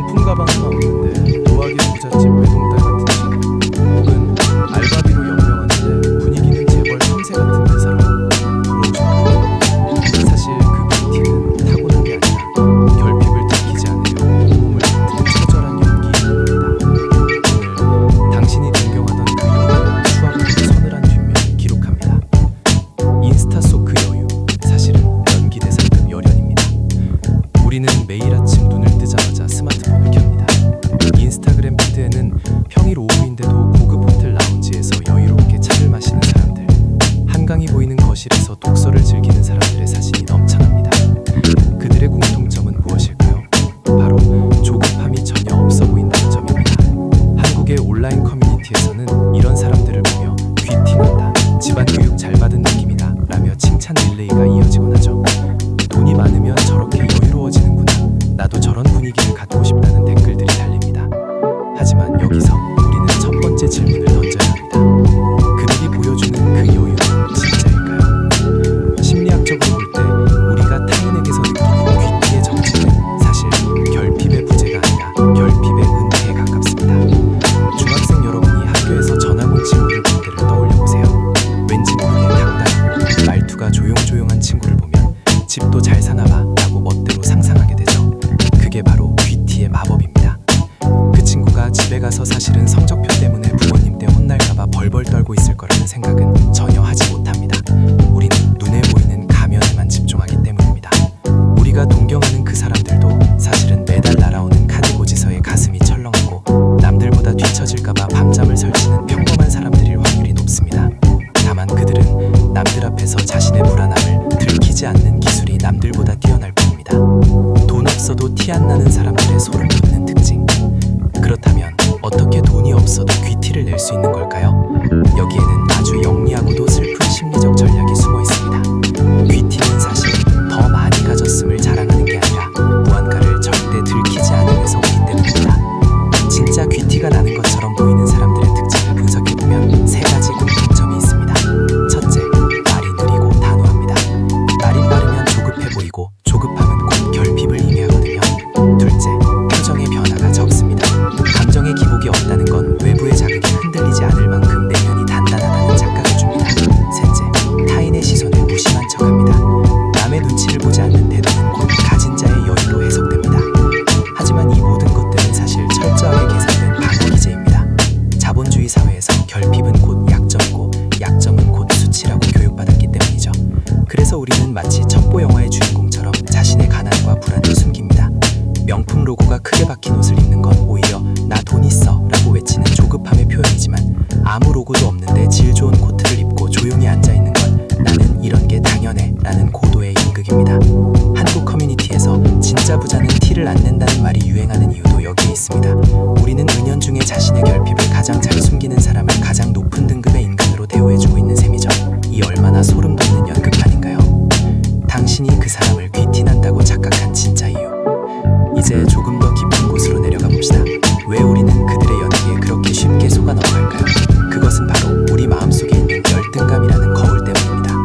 명품 가방 하나 없는데 도화기 부잣집 외동딸 같은 친구, 혹은 알바비로 연명하는데 분위기는 재벌 3세 같은 그 사람, 부러우십니까? 사실 그 뷰티는 타고난 게 아니라 결핍을 들키지 않으려 온몸을 든 처절한 연기입니다. 오늘 당신이 동경하던 그 여유의 추악하고 서늘한 뒷면을 기록합니다. 인스타 속 그 여유, 사실은 연기 대상급 열연입니다. 우리는 매일 아침 눈을 뜨자마자 스마트폰을 켭니다. 인스타그램 피드에는 평일 오후인데도 고급 호텔 라운지에서 여유롭게 차를 마시는 사람들, 한강이 보이는 거실에서 독서를 즐기는 사람들의 사진이 넘쳐납니다. 그들의 공통점은 무엇일까요? 바로 조급함이 전혀 없어 보인다는 점입니다. 한국의 온라인 커뮤니티에서는 이런 사람들을 보며 귀티난다, 집안 교육 잘 받은 느낌이다 라며 칭찬 릴레이가 이어지곤 하죠. 돈이 많으면 저렇게 여유로워지는구나, 나도 저런 분위기를 갖고 싶다는 댓글들이 달립니다. 하지만 여기서 우리는 첫 번째 질문을 던져야 합니다. 그들이 보여주는 그 여유는 진짜일까요? 심리학적으로 볼 때 우리가 타인에게서 느끼는 귀티의 정체는 사실 결핍의 부재가 아니라 결핍의 은폐에 가깝습니다. 중학생 여러분이 학교에서 전학 온 친구를 볼 때를 떠올려보세요. 왠지 모르게 당당하고 말투가 조용조용한 친구를 보면 집도 잘 사나봐 라고 멋대로 상상하게 되죠. 그게 바로 귀티의 마법입니다. 그 친구가 집에 가서 사실은 성적표 때문에 부모님 때 혼날까봐 벌벌 떨고 있을 거라는 생각은 전혀 하지 못합니다. 우리는 눈에 보이는 가면에만 집중하기 때문입니다. 우리가 동경하는 그 사람들도 사실은 매달 날아오는 카드 고지서에 가슴이 철렁하고 남들보다 뒤처질까봐 밤잠을 설치는 평범한 사람들일 확률이 높습니다. 다만 그들은 남들 앞에서 자신의 불안함을 들키지 않는 기술이 남들보다 뛰어날 뿐입니다. 돈 없어도 티 안 나는 사람들의 소름 돋는 특징. 그렇다면 어떻게 돈이 없어도 귀티를 낼 수 있는 걸까요? 여기에는 아주 영리하고도 슬픈 심리적 전략이 숨어 있습니다. 귀티는 사실 더 많이 가졌음을 자랑하는 게 아니라 무언가를 절대 들키지 않으면서 오기 때문입니다. 진짜 귀티가 나는 것처럼 보이는 사람들의 특징을 분석해보면 세 가지 공통점이 있습니다. 첫째, 말이 느리고 단호합니다. 말이 빠르면 조급해 보이고 조급함은 곧 결핍을 의미하거든요. 둘째, 표정의 변화가 적습니다. 감정의 기복이 없다는 건 외부의 자극에 흔들리지 않을 만큼 내면이 단단하다는 착각을 줍니다. 셋째, 타인의 시선에 무심한 척합니다. 남의 눈치를 보지 않는 태도는 곧 가진 자의 여유로 해석됩니다. 하지만 이 모든 것들은 사실 철저하게 계산된 방어 기제입니다. 자본주의 사회에서 결핍은 곧 약점이고 약점은 곧 수치라고 교육받았기 때문이죠. 그래서 우리는 마치 첩보 영화의 주인공처럼 자신의 가난과 불안을 숨깁니다. 명품 로고가 크게 박힌 옷을 입는 건 오히려 나 돈 있어 라고 외치는 조급함의 표현이지만, 아무 로고도 없는데 질 좋은 코트를 입고 조용히 앉아있는 건 나는 이런 게 당연해 라는 고도의 연극입니다. 한국 커뮤니티에서 진짜 부자는 티를 안 낸다는 말이 유행하는 이유도 여기에 있습니다. 우리는 은연중에 자신의 결핍을 가장 잘 숨기는 사람을 가장 높은 등급의 인간으로 대우해주고 있는 셈이죠. 이 얼마나 소름 돋는 연극판인가요? 당신이 그 사람을 귀티난다고 착각한 진짜 이유. 이제 조금 더 깊은 곳으로 내려가 봅시다. 왜 우리는 그들의 연기에 그렇게 쉽게 속아 넘어갈까요? 그것은 바로 우리 마음속에 있는 열등감이라는 거울 때문입니다.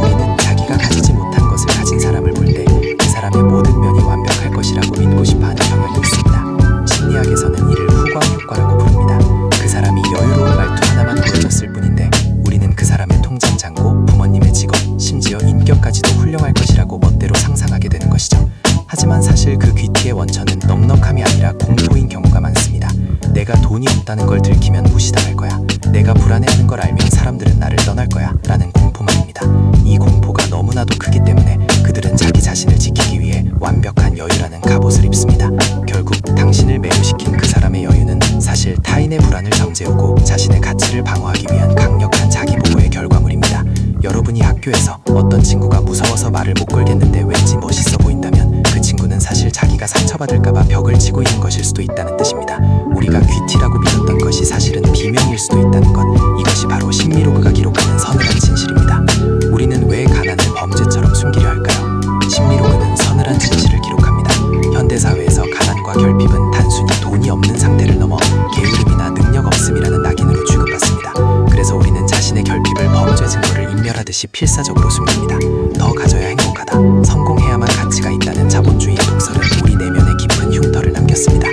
우리는 자기가 가지지 못한 것을 가진 사람을 볼 때 그 사람의 모든 면이 완벽할 것이라고 믿고 싶어하는 경향이 있습니다. 심리학에서는 이를 후광 효과라고 부릅니다. 그 사람이 여유로운 말투 하나만 보여줬을 뿐인데 우리는 그 사람의 통장 잔고, 부모님의 직업, 심지어 인격까지도 훌륭할 것이라고 멋대로 상상하게 되는 것이죠. 하지만 사실 그 귀티의 원천은 넉넉함이 아니라 공포인 경우가 많습니다. 내가 돈이 없다는 걸 들키면 무시당할 거야, 내가 불안해하는 걸 알면 사람들은 나를 떠날 거야 라는 공포만입니다. 이 공포가 너무나도 크기 때문에 그들은 자기 자신을 지키기 위해 완벽한 여유라는 갑옷을 입습니다. 결국 당신을 매료시킨 그 사람의 여유는 사실 타인의 불안을 잠재우고 자신의 가치를 방어하기 위한 강력한 자기보호의 결과물입니다. 여러분이 학교에서 어떤 친구가 무서워서 말을 못 걸겠는데 왠지 멋있어 보인다면 그 친구는 사실 자기가 상처받을까봐 벽을 치고 있는 것일 수도 있다는 뜻입니다. 우리가 귀티라고 믿었던 것이 사실은 비명일 수도 있다는 것, 이것이 바로 심리로그가 기록하는 서늘한 진실입니다. 우리는 왜 가난을 범죄처럼 숨기려 할까요? 심리로그는 서늘한 진실을 기록합니다. 현대사회에서 가난과 결핍은 단순히 돈이 없는 상태를 넘어 게으름이나 능력 없음이라는 낙인으로 취급받습니다. 그래서 우리는 자신의 결핍을 범죄 증거를 인멸하듯이 필사적으로 숨깁니다. 더 가져야 행복하다, 성공해야만 가치가 있다는 자본주의의 독설은 우리 내면에 깊은 흉터를 남겼습니다.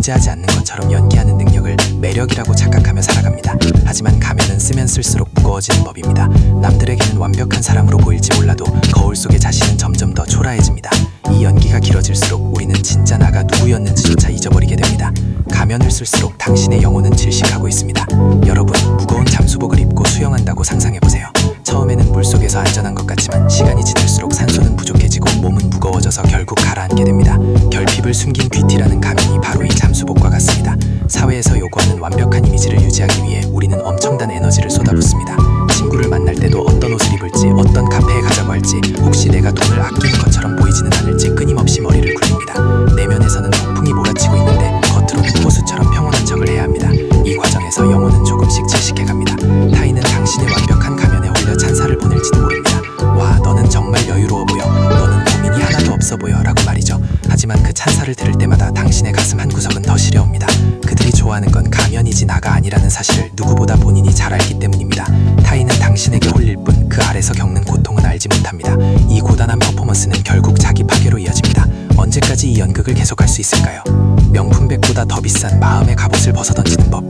존재하지 않는 것처럼 연기하는 능력을 매력이라고 착각하며 살아갑니다. 하지만 가면은 쓰면 쓸수록 무거워지는 법입니다. 남들에게는 완벽한 사람으로 보일지 몰라도 거울 속의 자신은 점점 더 초라해집니다. 이 연기가 길어질수록 우리는 진짜 나가 누구였는지조차 잊어버리게 됩니다. 가면을 쓸수록 당신의 영혼은 질식하고 있습니다. 여러분, 무거운 잠수복을 입고 수영한다고 상상해보세요. 처음에는 물속에서 안전한 것 같지만 시간이 지날수록 산소는 부족해지고 몸은 무거워져서 결국 가라앉게 됩니다. 결핍을 숨긴 귀티라는 가면이 바로 이 잠수복과 같습니다. 사회에서 요구하는 완벽한 이미지를 유지하기 위해 우리는 엄청난 에너지를 쏟아붓습니다. 친구를 만날 때도 어떤 옷을 입을지, 어떤 카페에 가자고 할지, 혹시 내가 돈을 아끼는 것처럼 보이지는 않을지 끊임없이 머리를 굴립니다. 내면에서는 폭풍이 몰아치고 있는데 겉으로는 호수처럼 평온한 척을 해야 합니다. 이 과정에서 영혼은 조금씩 질식해갑니다. 타인은 당신의 완벽한 가면에 홀려 찬사를 보낼지도 모릅니다. 와, 너는 정말 여유로워 보여. 너는 고민이 하나도 없어 보여. 라고 말이죠. 하지만 그 찬사를 들을 때마다 당신의 가슴 한구석은 더 시려옵니다. 그들이 좋아하는 건 가면이지 나가 아니라는 사실을 누구보다 본인이 잘 알기 때문입니다. 타인은 당신에게 홀릴 뿐 그 아래서 겪는 고통은 알지 못합니다. 이 고단한 퍼포먼스는 결국 자기 파괴로 이어집니다. 언제까지 이 연극을 계속할 수 있을까요? 명품백보다 더 비싼 마음의 갑옷을 벗어던지는 법.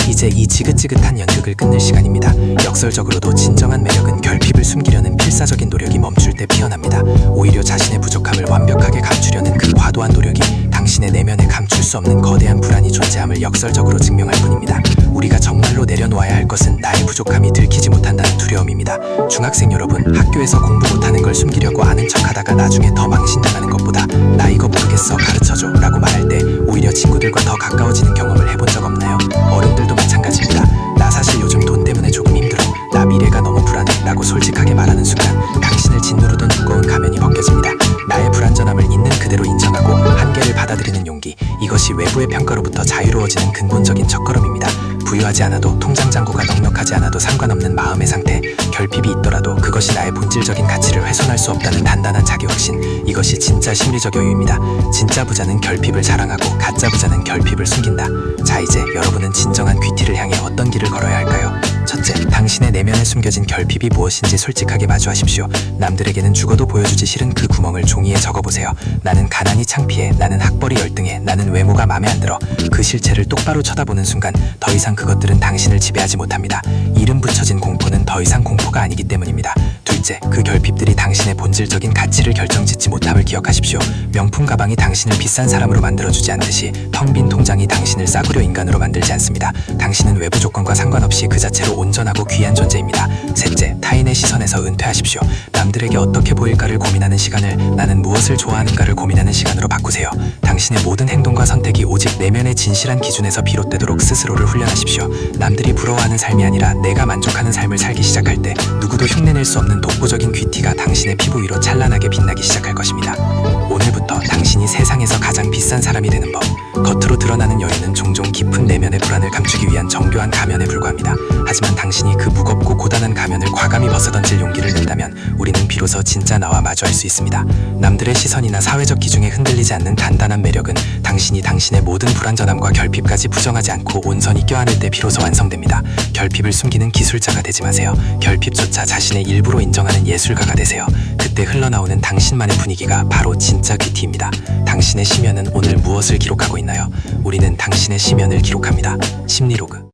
이제 이 지긋지긋한 연극을 끝낼 시간입니다. 역설적으로도 진정한 매력은 결핍을 숨기려는 필사적인 노력이 멈출 때 피어납니다. 오히려 자신의 부족함을 완벽하게 감추려는 그 과도한 노력이 당신의 내면에 감출 수 없는 거대한 불안이 존재함을 역설적으로 증명할 뿐입니다. 우리가 정말로 내려놓아야 할 것은 나의 부족함이 들키지 못한다는 두려움입니다. 중학생 여러분, 학교에서 공부 못하는 걸 숨기려고 아는 척하다가 나중에 더 망신당하는 것보다 나 이거 모르겠어 가르쳐줘 라고 말할 때 오히려 친구들과 더 가까워지는 경험을 해본 적 없나요? 어른들도 마찬가지입니다. 나 사실 요즘 돈 때문에 조금 힘들어. 나 미래가 너무 불안해 라고 솔직하게 말하는 순간 당신을 짓누르던 무거운 가면이 벗겨집니다. 나의 불완전함을 있는 그대로 인정하고 한계를 받아들이는 용기, 이것이 외부의 평가로부터 자유로워지는 근본적인 첫걸음입니다. 부유하지 않아도, 통장 잔고가 넉넉하지 않아도 상관없는 마음의 상태, 결핍이 있더라도 그것이 나의 본질적인 가치를 훼손할 수 없다는 단단한 자기확신, 이것이 진짜 심리적 여유입니다. 진짜 부자는 결핍을 자랑하고 가짜 부자는 결핍을 숨긴다. 자, 이제 여러분은 진정한 귀티를 향해 어떤 길을 걸어야 할까요? 첫째, 당신의 내면에 숨겨진 결핍이 무엇인지 솔직하게 마주하십시오. 남들에게는 죽어도 보여주지 싫은 그 구멍을 종이에 적어보세요. 나는 가난이 창피해, 나는 학벌이 열등해, 나는 외모가 마음에 안 들어. 그 실체를 똑바로 쳐다보는 순간 더 이상 그것들은 당신을 지배하지 못합니다. 이름 붙여진 공포는 더 이상 공포가 아니기 때문입니다. 둘째, 그 결핍들이 당신의 본질적인 가치를 결정짓지 못함을 기억하십시오. 명품 가방이 당신을 비싼 사람으로 만들어주지 않듯이 텅 빈 통장이 당신을 싸구려 인간으로 만들지 않습니다. 당신은 외부 조건과 상관없이 그 자체로 온전하고 귀한 존재입니다. 셋째, 타인의 시선에서 은퇴하십시오. 남들에게 어떻게 보일까를 고민하는 시간을 나는 무엇을 좋아하는가를 고민하는 시간으로 바꾸세요. 당신의 모든 행동과 선택이 오직 내면의 진실한 기준에서 비롯되도록 스스로를 훈련하십시오. 남들이 부러워하는 삶이 아니라 내가 만족하는 삶을 살기 시작할 때 누구도 흉내낼 수 없는 독보적인 귀티가 당신의 피부 위로 찬란하게 빛나기 시작할 것입니다. 오늘부터 당신이 세상에서 가장 비싼 사람이 되는 법. 겉으로 드러나는 여유는 종종 깊은 내면의 불안을 감추기 위한 정교한 가면에 불과합니다. 하지만 당신이 그 무겁고 고단한 가면을 과감히 벗어던질 용기를 낸다면 우리는 비로소 진짜 나와 마주할 수 있습니다. 남들의 시선이나 사회적 기준에 흔들리지 않는 단단한 매력은 당신이 당신의 모든 불완전함과 결핍까지 부정하지 않고 온전히 껴안을 때 비로소 완성됩니다. 결핍을 숨기는 기술자가 되지 마세요. 결핍조차 자신의 일부로 인정하는 예술가가 되세요. 그때 흘러나오는 당신만의 분위기가 바로 진짜 귀티입니다. 당신의 심연은 오늘 무엇을 기록하고 있나요? 우리는 당신의 심연을 기록합니다. 심리로그.